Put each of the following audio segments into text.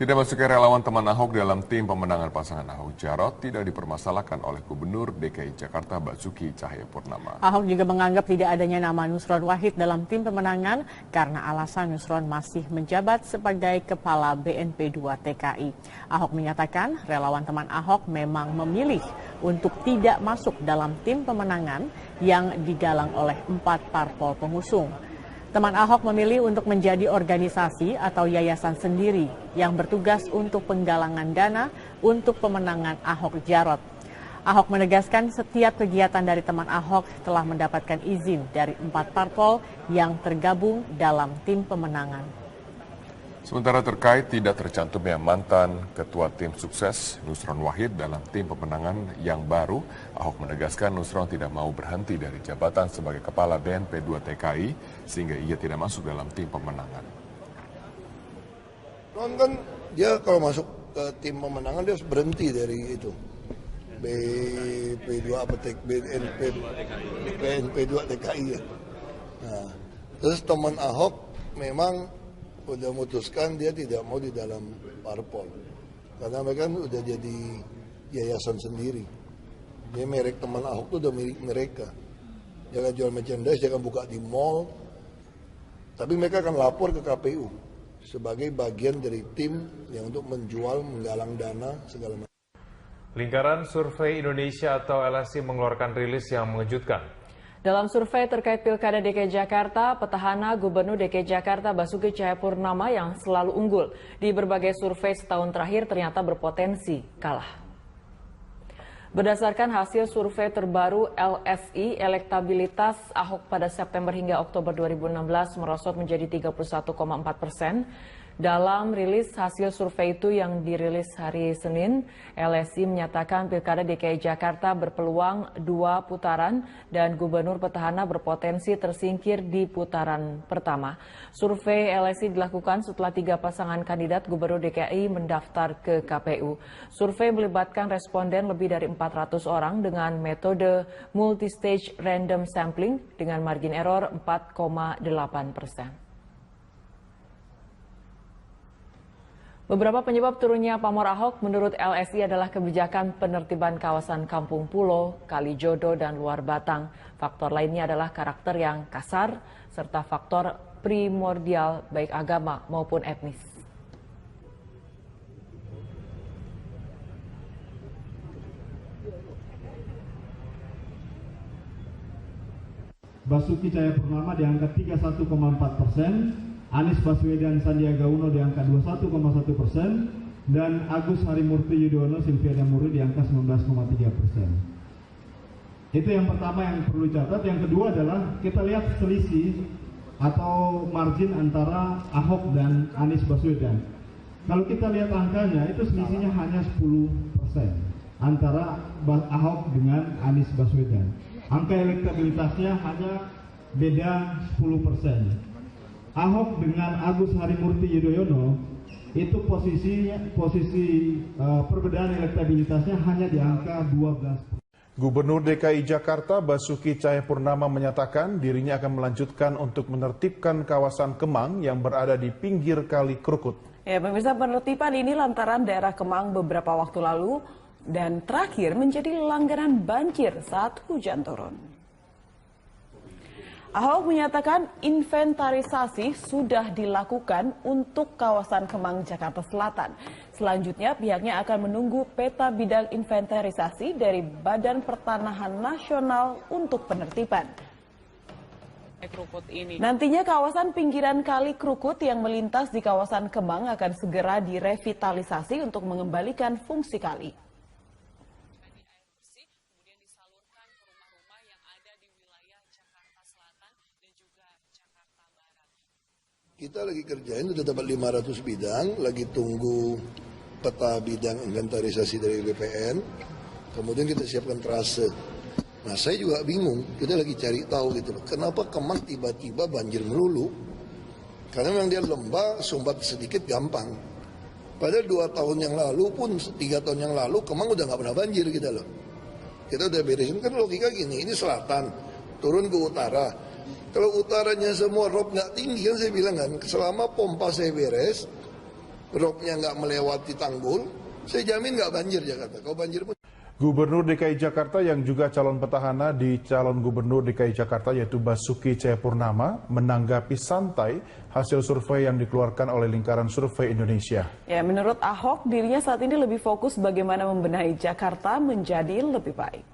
Tidak masuknya relawan teman Ahok dalam tim pemenangan pasangan Ahok Jarot tidak dipermasalahkan oleh Gubernur DKI Jakarta Basuki Cahayapurnama. Ahok juga menganggap tidak adanya nama Nusron Wahid dalam tim pemenangan karena alasan Nusron masih menjabat sebagai Kepala BNP 2 TKI. Ahok menyatakan relawan teman Ahok memang memilih untuk tidak masuk dalam tim pemenangan yang digalang oleh 4 parpol pengusung. Teman Ahok memilih untuk menjadi organisasi atau yayasan sendiri yang bertugas untuk penggalangan dana untuk pemenangan Ahok Jarot. Ahok menegaskan setiap kegiatan dari teman Ahok telah mendapatkan izin dari 4 parpol yang tergabung dalam tim pemenangan. Sementara terkait tidak tercantumnya mantan Ketua Tim Sukses Nusron Wahid dalam tim pemenangan yang baru, Ahok menegaskan Nusron tidak mau berhenti dari jabatan sebagai Kepala BNP 2 TKI sehingga ia tidak masuk dalam tim pemenangan. Kan dia kalau masuk ke tim pemenangan dia harus berhenti dari itu. BNP 2 TKI ya. Nah, terus teman Ahok memang udah memutuskan dia tidak mau di dalam parpol karena mereka kan udah jadi yayasan sendiri. Dia merek teman Ahok itu udah milik mereka. Dia akan jual merchandise, dia akan buka di mall, tapi mereka akan lapor ke KPU sebagai bagian dari tim yang untuk menjual, menggalang dana segala macam. Lingkaran Survei Indonesia atau LSI mengeluarkan rilis yang mengejutkan. Dalam survei terkait Pilkada DKI Jakarta, petahana Gubernur DKI Jakarta Basuki Cahayapurnama yang selalu unggul di berbagai survei setahun terakhir ternyata berpotensi kalah. Berdasarkan hasil survei terbaru LSI, elektabilitas Ahok pada September hingga Oktober 2016 merosot menjadi 31,4%. Dalam rilis hasil survei itu yang dirilis hari Senin, LSI menyatakan Pilkada DKI Jakarta berpeluang 2 putaran dan gubernur petahana berpotensi tersingkir di putaran pertama. Survei LSI dilakukan setelah 3 pasangan kandidat gubernur DKI mendaftar ke KPU. Survei melibatkan responden lebih dari 400 orang dengan metode multistage random sampling dengan margin error 4,8%. Beberapa penyebab turunnya pamor Ahok menurut LSI adalah kebijakan penertiban kawasan Kampung Pulo, Kalijodo, dan Luar Batang. Faktor lainnya adalah karakter yang kasar, serta faktor primordial baik agama maupun etnis. Basuki Cahayapurnama di angka 31,4%. Anies Baswedan Sandiaga Uno di angka 21,1% dan Agus Harimurti Yudhoyono Silviana Murni di angka 19,3%. Itu yang pertama yang perlu dicatat. Yang kedua adalah kita lihat selisih atau margin antara Ahok dan Anies Baswedan. Kalau kita lihat angkanya itu selisihnya hanya 10% antara Ahok dengan Anies Baswedan. Angka elektabilitasnya hanya beda 10%. Ahok dengan Agus Harimurti Yudhoyono itu posisi perbedaan elektabilitasnya hanya di angka 12%. Gubernur DKI Jakarta Basuki Cahayapurnama menyatakan dirinya akan melanjutkan untuk menertibkan kawasan Kemang yang berada di pinggir Kali Krukut. Ya, pemirsa, penertiban ini lantaran daerah Kemang beberapa waktu lalu dan terakhir menjadi langganan banjir saat hujan turun. Ahok menyatakan inventarisasi sudah dilakukan untuk kawasan Kemang, Jakarta Selatan. Selanjutnya pihaknya akan menunggu peta bidang inventarisasi dari Badan Pertanahan Nasional untuk penertiban. Nantinya kawasan pinggiran Kali Krukut yang melintas di kawasan Kemang akan segera direvitalisasi untuk mengembalikan fungsi kali. Kita lagi kerjain, sudah dapat 500 bidang, lagi tunggu peta bidang inventarisasi dari BPN, kemudian kita siapkan trase. Nah, saya juga bingung, kita lagi cari tahu gitu loh, kenapa Kemang tiba-tiba banjir melulu? Karena memang dia lembah, sumbat sedikit gampang. Padahal 2 tahun yang lalu pun, 3 tahun yang lalu, Kemang udah nggak pernah banjir gitu loh. Kita udah beresin, kan logika gini, ini selatan, turun ke utara. Kalau utaranya semua rob nggak tinggi, kan saya bilang kan, selama pompa saya beres, ropnya nggak melewati tanggul, saya jamin nggak banjir Jakarta. Kalau banjir pun. Gubernur DKI Jakarta yang juga calon petahana di calon gubernur DKI Jakarta yaitu Basuki Cahayapurnama menanggapi santai hasil survei yang dikeluarkan oleh Lingkaran Survei Indonesia. Ya, menurut Ahok, dirinya saat ini lebih fokus bagaimana membenahi Jakarta menjadi lebih baik.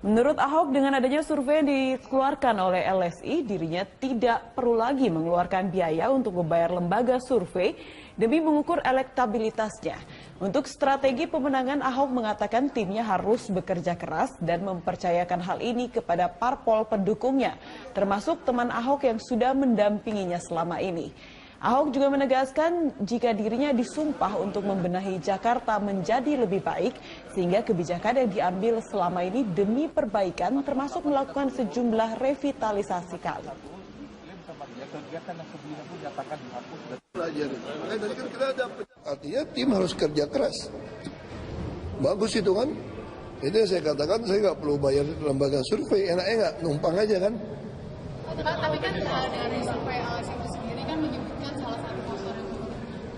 Menurut Ahok, dengan adanya survei yang dikeluarkan oleh LSI, dirinya tidak perlu lagi mengeluarkan biaya untuk membayar lembaga survei demi mengukur elektabilitasnya. Untuk strategi pemenangan, Ahok mengatakan timnya harus bekerja keras dan mempercayakan hal ini kepada parpol pendukungnya, termasuk teman Ahok yang sudah mendampinginya selama ini. Ahok juga menegaskan jika dirinya disumpah untuk membenahi Jakarta menjadi lebih baik, sehingga kebijakan yang diambil selama ini demi perbaikan termasuk melakukan sejumlah revitalisasi kali. Artinya tim harus kerja keras. Bagus itu kan. Itu yang saya katakan, saya nggak perlu bayar lembaga survei, enaknya nggak numpang aja kan. Tapi kan dari survei LSI itu sendiri kan menyebutkan salah satu faktor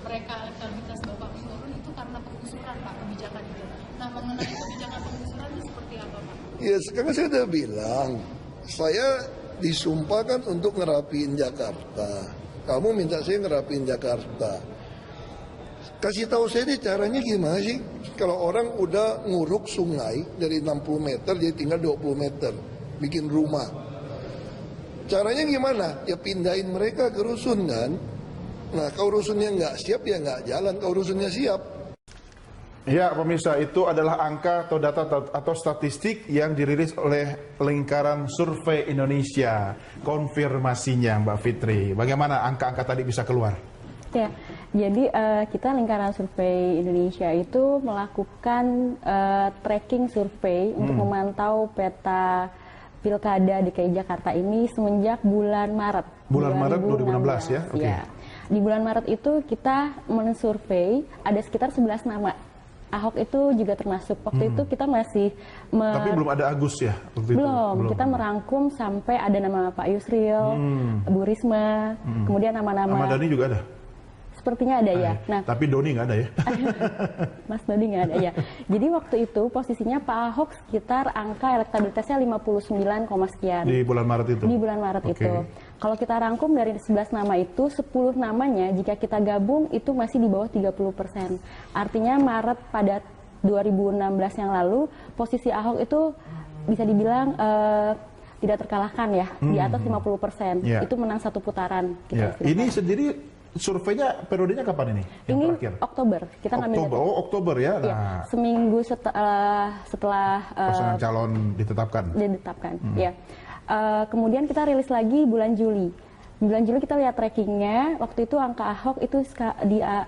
mereka elektabilitas Bapak menurun itu karena penggusuran Pak, kebijakan itu. Nah, mengenai kebijakan penggusuran itu seperti apa Pak? Ya sekarang saya udah bilang, saya disumpahkan untuk ngerapiin Jakarta. Kamu minta saya ngerapiin Jakarta. Kasih tahu saya deh caranya gimana sih? Kalau orang udah nguruk sungai dari 60 meter jadi tinggal 20 meter, bikin rumah. Caranya gimana? Ya pindahin mereka ke rusun kan. Nah kalau rusunnya nggak siap ya nggak jalan, kalau rusunnya siap. Ya pemirsa, itu adalah angka atau data atau statistik yang dirilis oleh Lingkaran Survei Indonesia. Konfirmasinya Mbak Fitri, bagaimana angka-angka tadi bisa keluar? Ya, jadi kita Lingkaran Survei Indonesia itu melakukan tracking survei untuk memantau peta Pilkada DKI Jakarta ini semenjak bulan Maret. Bulan Maret 2016 ya? Okay. Ya. Di bulan Maret itu kita mensurvei ada sekitar 11 nama. Ahok itu juga termasuk. Waktu itu kita masih... Tapi belum ada Agus ya? Waktu belum. Itu? Kita merangkum sampai ada nama Pak Yusril, Bu Risma, kemudian nama-nama... Ahmad Dhani juga ada? Sepertinya ada ya. Nah, tapi Doni nggak ada ya? Mas Doni nggak ada ya. Jadi waktu itu posisinya Pak Ahok sekitar angka elektabilitasnya 59, sekian. Di bulan Maret itu? Di bulan Maret itu. Kalau kita rangkum dari 11 nama itu, 10 namanya jika kita gabung itu masih di bawah 30%. Artinya Maret pada 2016 yang lalu, posisi Ahok itu bisa dibilang tidak terkalahkan ya, di atas 50%. Yeah. Itu menang satu putaran. Ini sendiri surveinya periodenya kapan ini? Ini Oktober. Kita ngambil Oktober. Oh, Oktober ya. Nah, ya, seminggu setelah pasangan calon ditetapkan. Ya. Kemudian kita rilis lagi bulan Juli. Bulan Juli kita lihat trackingnya. Waktu itu angka Ahok itu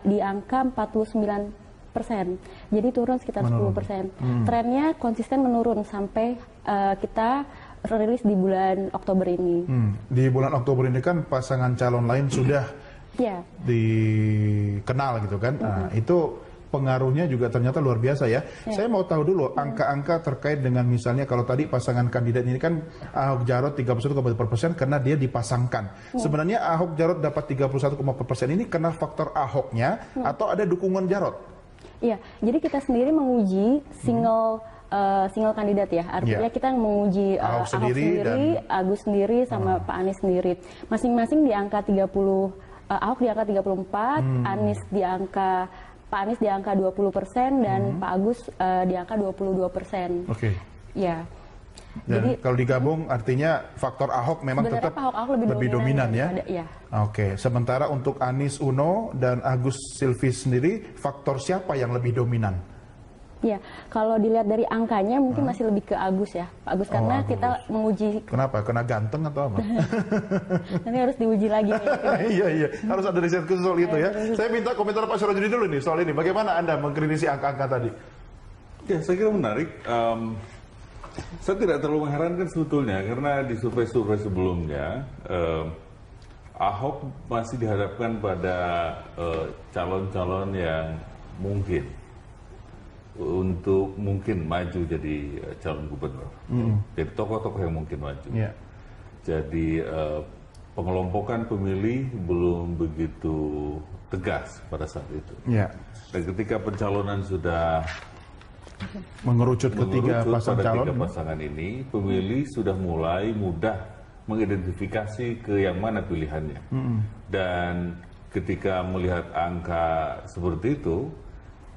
di angka 49%. Jadi turun sekitar 10%. Trennya konsisten menurun sampai kita rilis di bulan Oktober ini. Di bulan Oktober ini kan pasangan calon lain sudah dikenal gitu kan. Nah, itu pengaruhnya juga ternyata luar biasa ya. Saya mau tahu dulu angka-angka terkait dengan misalnya kalau tadi pasangan kandidat ini kan Ahok Jarot 31,4% karena dia dipasangkan. Sebenarnya Ahok Jarot dapat 31,4% ini karena faktor Ahoknya atau ada dukungan Jarot? Iya, jadi kita sendiri menguji single kandidat ya, artinya kita menguji Ahok sendiri, Agus sendiri, sama Pak Anies sendiri. Masing-masing di angka 30, Ahok di angka 34, Pak Anies di angka 20% dan Pak Agus di angka 22%. Oke. Ya. Dan jadi kalau digabung artinya faktor Ahok memang tetap Ahok lebih dominan ya. Oke. Sementara untuk Anies Uno dan Agus Silvi sendiri faktor siapa yang lebih dominan? Ya, kalau dilihat dari angkanya mungkin masih lebih ke Agus ya, Pak Agus, karena kita menguji. Kenapa? Kena ganteng atau apa? Nanti harus diuji lagi. Iya, harus ada riset khusus soal itu ya. Saya minta komentar Pak Syarojudi dulu nih soal ini. Bagaimana Anda mengkritisi angka-angka tadi? Ya, saya kira menarik. Saya tidak terlalu mengherankan sebetulnya karena di survei-survei sebelumnya Ahok masih dihadapkan pada calon-calon yang mungkin maju jadi calon gubernur. Jadi tokoh-tokoh yang mungkin maju. Jadi pengelompokan pemilih belum begitu tegas pada saat itu. Ya. Dan ketika pencalonan sudah mengerucut ketiga pasang pada calon, tiga pasangan ini, pemilih sudah mulai mudah mengidentifikasi ke yang mana pilihannya. Dan ketika melihat angka seperti itu,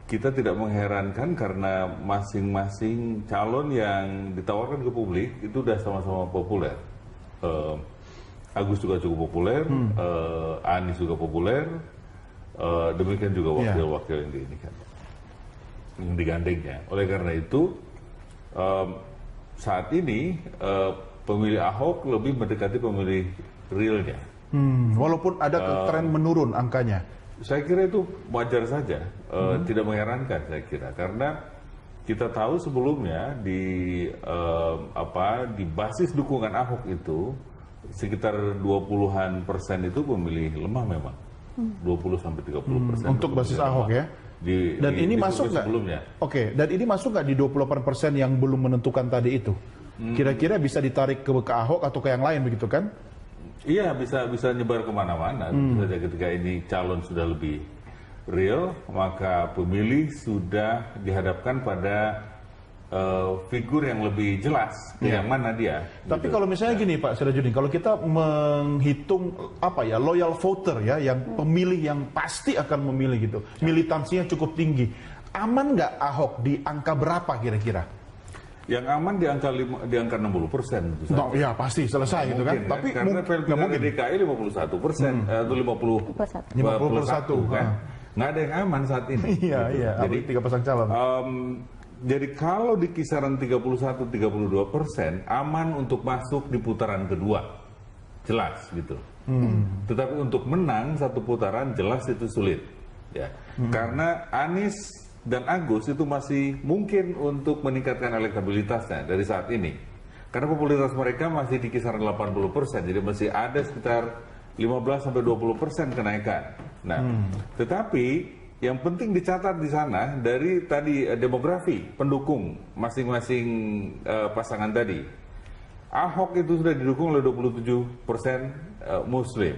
kita tidak mengherankan karena masing-masing calon yang ditawarkan ke publik itu sudah sama-sama populer. Agus juga cukup populer, Anies juga populer, demikian juga wakil-wakil yang diinikan, yang digandengnya. Oleh karena itu, saat ini pemilih Ahok lebih mendekati pemilih realnya. Walaupun ada tren menurun angkanya. Saya kira itu wajar saja, tidak mengherankan saya kira, karena kita tahu sebelumnya di basis dukungan Ahok itu sekitar 20-an% itu pemilih lemah memang, 20-30%. Untuk basis Ahok ya. Dan ini masuk nggak? Oke, dan ini masuk nggak di 28% yang belum menentukan tadi itu? Kira-kira bisa ditarik ke Ahok atau ke yang lain begitu kan? Iya, bisa nyebar kemana-mana. Tentu saja ketika ini calon sudah lebih real, maka pemilih sudah dihadapkan pada figur yang lebih jelas yang mana dia. Tapi kalau misalnya gini Pak Sirajudin, kalau kita menghitung loyal voter ya, yang pemilih yang pasti akan memilih gitu, militansinya cukup tinggi, aman nggak Ahok di angka berapa kira-kira? Yang aman di angka 60%. No, ya pasti selesai gitu kan. Tapi karena pilkada DKI 51% atau 51 kan. Nggak ada yang aman saat ini. Iya. Jadi tiga pasang calon. Jadi kalau di kisaran 31-32% aman untuk masuk di putaran kedua, jelas gitu. Tetapi untuk menang satu putaran jelas itu sulit, ya. Karena Anies dan Agus itu masih mungkin untuk meningkatkan elektabilitasnya dari saat ini. Karena popularitas mereka masih di kisaran 80%, jadi masih ada sekitar 15-20% kenaikan. Nah, tetapi yang penting dicatat di sana dari tadi demografi pendukung masing-masing pasangan tadi. Ahok itu sudah didukung oleh 27% Muslim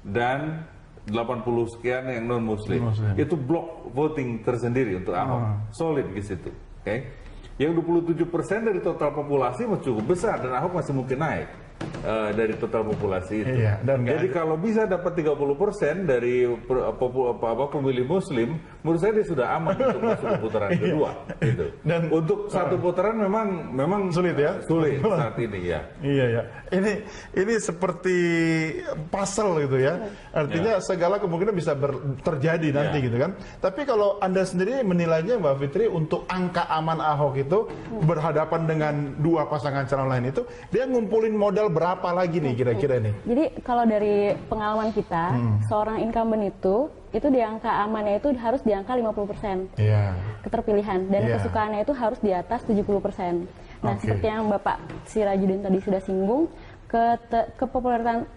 dan 80 sekian yang non Muslim. Itu blok voting tersendiri untuk Ahok, solid di situ. Yang 27% dari total populasi masih cukup besar dan Ahok masih mungkin naik dari total populasi itu. Jadi kalau bisa dapat 30% dari pemilih Muslim, menurut saya dia sudah aman untuk masuk ke putaran kedua. Gitu. Dan untuk satu putaran memang sulit ya, sulit saat ini ya. Iya. Ini seperti puzzle gitu ya. Artinya segala kemungkinan bisa terjadi nanti gitu kan. Tapi kalau Anda sendiri menilainya Mbak Fitri untuk angka aman Ahok itu berhadapan dengan dua pasangan calon lain itu, dia ngumpulin modal berapa lagi nih kira-kira nih? Jadi kalau dari pengalaman kita, seorang incumbent itu di angka amannya itu harus di angka 50% keterpilihan dan kesukaannya itu harus di atas 70%. Nah, seperti yang Bapak Sirajudin tadi sudah singgung, kepopularitan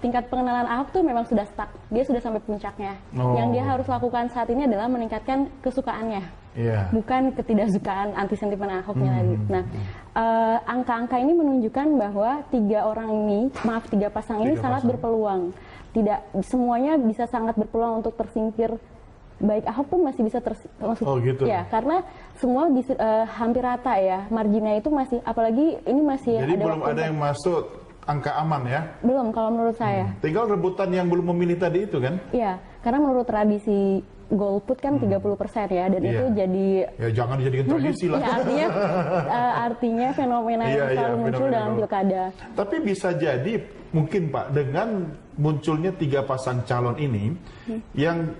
tingkat pengenalan Ahok tuh memang sudah stuck. Dia sudah sampai puncaknya. Yang dia harus lakukan saat ini adalah meningkatkan kesukaannya. Bukan ketidaksukaan anti-sentimen Ahoknya lagi. Nah, angka-angka ini menunjukkan bahwa tiga pasang ini sangat berpeluang. Tidak semuanya bisa sangat berpeluang untuk tersingkir. Baik Ahok pun masih bisa masuk. Ya, karena semua hampir rata ya. Marginnya itu masih, apalagi ini masih jadi ada belum ada yang masuk angka aman ya? Belum, kalau menurut saya. Tinggal rebutan yang belum memilih tadi itu kan? Iya, karena menurut tradisi golput kan 30% ya, dan itu jadi... Ya jangan dijadikan tradisi lah. Ya, artinya fenomena yang selalu muncul dalam pilkada. Tapi bisa jadi mungkin Pak, dengan munculnya tiga pasang calon ini, yang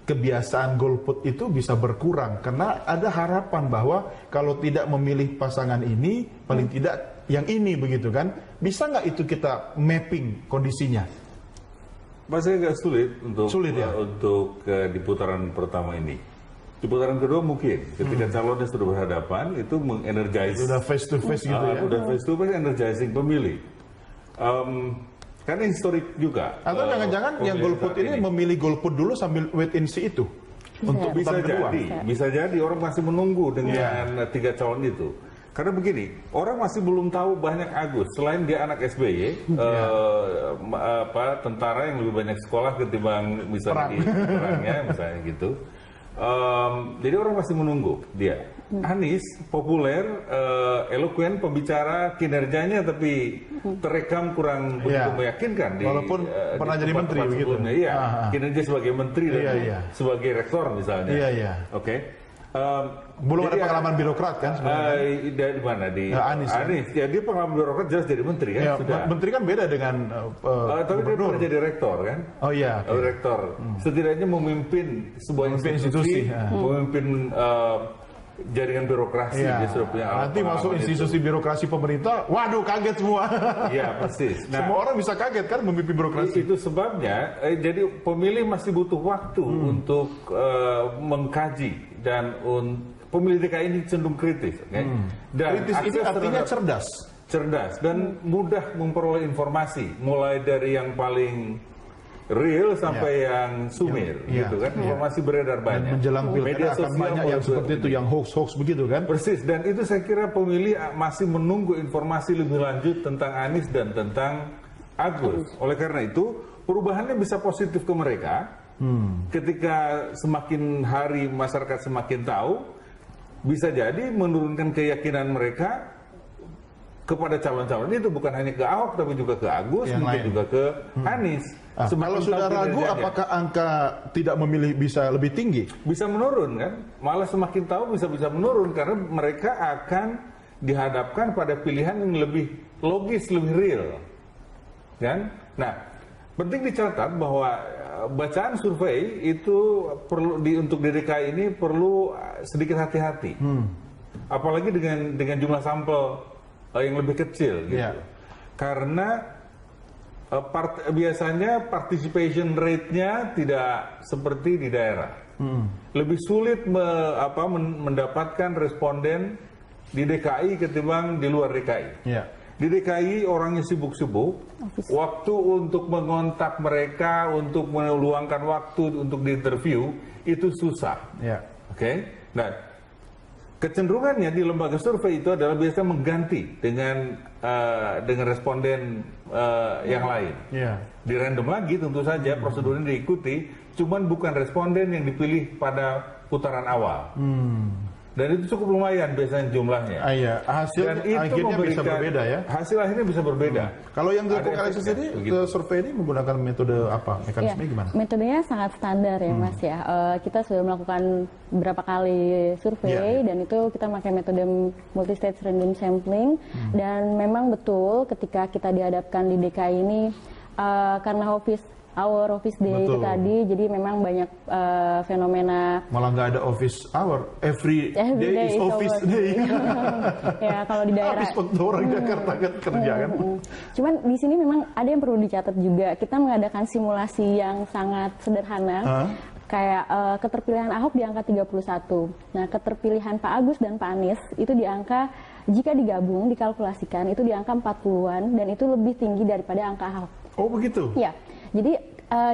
kebiasaan golput itu bisa berkurang. Karena ada harapan bahwa kalau tidak memilih pasangan ini, paling tidak yang ini begitu kan. Bisa nggak itu kita mapping kondisinya? Masih agak sulit untuk di putaran pertama ini. Di putaran kedua mungkin, ketika calonnya sudah berhadapan, itu mengenergize. Sudah face to face gitu ya? Sudah face to face, energizing pemilih. Karena historik juga. Atau jangan-jangan yang golput ini memilih golput dulu sambil wait and see itu? Untuk bisa jadi orang masih menunggu dengan tiga calon itu. Karena begini, orang masih belum tahu banyak Agus. Selain dia anak SBY, tentara yang lebih banyak sekolah ketimbang misalnya di perangnya, misalnya gitu. Jadi orang masih menunggu dia. Anies populer, elokuen, pembicara, kinerjanya tapi terekam kurang begitu meyakinkan. Walaupun pernah jadi menteri begitu. Iya, kinerja sebagai menteri dan sebagai rektor misalnya. Oke. Belum ada pengalaman birokrat kan sebenarnya? Dari mana? Di Anies. Ya, dia pengalaman birokrat jelas jadi menteri kan? Ya, sudah. Menteri kan beda dengan tapi dia pernah jadi rektor kan? Oh iya. Rektor. Setidaknya memimpin sebuah institusi, memimpin jaringan birokrasi. Dia sudah punya nanti masuk institusi birokrasi pemerintah, waduh kaget semua. Iya persis. Semua orang bisa kaget kan memimpin birokrasi. Itu sebabnya, jadi pemilih masih butuh waktu untuk mengkaji. Dan pemilih DKI ini cenderung kritis. Dan kritis ini artinya cerdas. Cerdas dan mudah memperoleh informasi. Mulai dari yang paling real sampai yang sumir, gitu kan? Informasi beredar banyak. Dan menjelang pilkada akan banyak yang seperti itu, yang hoax begitu kan? Persis, dan itu saya kira pemilih masih menunggu informasi lebih lanjut tentang Anies dan tentang Agus. Oleh karena itu, perubahannya bisa positif ke mereka. Ketika semakin hari masyarakat semakin tahu, bisa jadi menurunkan keyakinan mereka kepada calon-calon itu, bukan hanya ke Ahok tapi juga ke Agus, mungkin juga ke Anies. Kalau sudah ragu, apakah angka tidak memilih bisa lebih tinggi? Bisa menurun kan? Malah semakin tahu bisa menurun karena mereka akan dihadapkan pada pilihan yang lebih logis, lebih real, kan? Nah, penting dicatat bahwa bacaan survei itu perlu untuk DKI ini perlu sedikit hati-hati, apalagi dengan jumlah sampel yang lebih kecil, gitu. Karena biasanya participation rate-nya tidak seperti di daerah. Lebih sulit mendapatkan responden di DKI ketimbang di luar DKI. Di DKI orangnya sibuk-sibuk, waktu untuk mengontak mereka, untuk meluangkan waktu untuk diinterview itu susah. Oke? Nah, kecenderungannya di lembaga survei itu adalah biasanya mengganti dengan responden yang lain. Di random lagi tentu saja prosedurnya diikuti, cuman bukan responden yang dipilih pada putaran awal. Dan itu cukup lumayan biasanya jumlahnya. Hasil akhirnya bisa berbeda ya. Hasil akhirnya bisa berbeda. Kalau yang dilakukan analisis ini, survei ini menggunakan metode apa? Mekanismenya gimana? Metodenya sangat standar ya Mas ya. Kita sudah melakukan beberapa kali survei dan itu kita pakai metode multi-stage random sampling. Dan memang betul ketika kita dihadapkan di DKI ini karena office day itu tadi, jadi memang banyak fenomena. Malah nggak ada office hour, every day is office day. Ya kalau di daerah. Habis waktu orang Jakarta kan kerja kan. Cuman di sini memang ada yang perlu dicatat juga. Kita mengadakan simulasi yang sangat sederhana. Kayak keterpilihan Ahok di angka 31. Nah, keterpilihan Pak Agus dan Pak Anies itu di angka, jika digabung, dikalkulasikan, itu di angka 40-an dan itu lebih tinggi daripada angka Ahok. Oh begitu? Ya. Jadi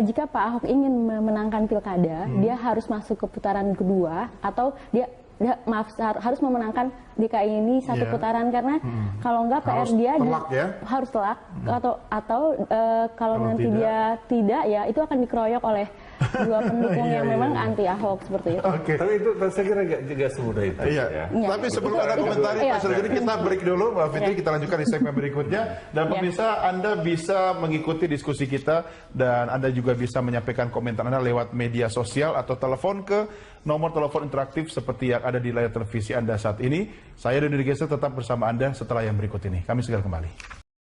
jika Pak Ahok ingin memenangkan pilkada, dia harus masuk ke putaran kedua atau dia harus memenangkan DKI ini satu putaran karena kalau enggak PR dia harus telak atau kalau nanti dia tidak ya itu akan dikeroyok oleh dua pendukung yang memang anti Ahok seperti itu. Tapi itu saya kira tidak semudah itu. Tapi sebelum ada komentar jadi kita break dulu Mbak Fitri, kita lanjutkan di segmen berikutnya. Dan pemirsa, Anda bisa mengikuti diskusi kita dan Anda juga bisa menyampaikan komentar Anda lewat media sosial atau telepon ke nomor telepon interaktif seperti yang ada di layar televisi Anda saat ini. Saya Doni Geser tetap bersama Anda setelah yang berikut ini. Kami segera kembali.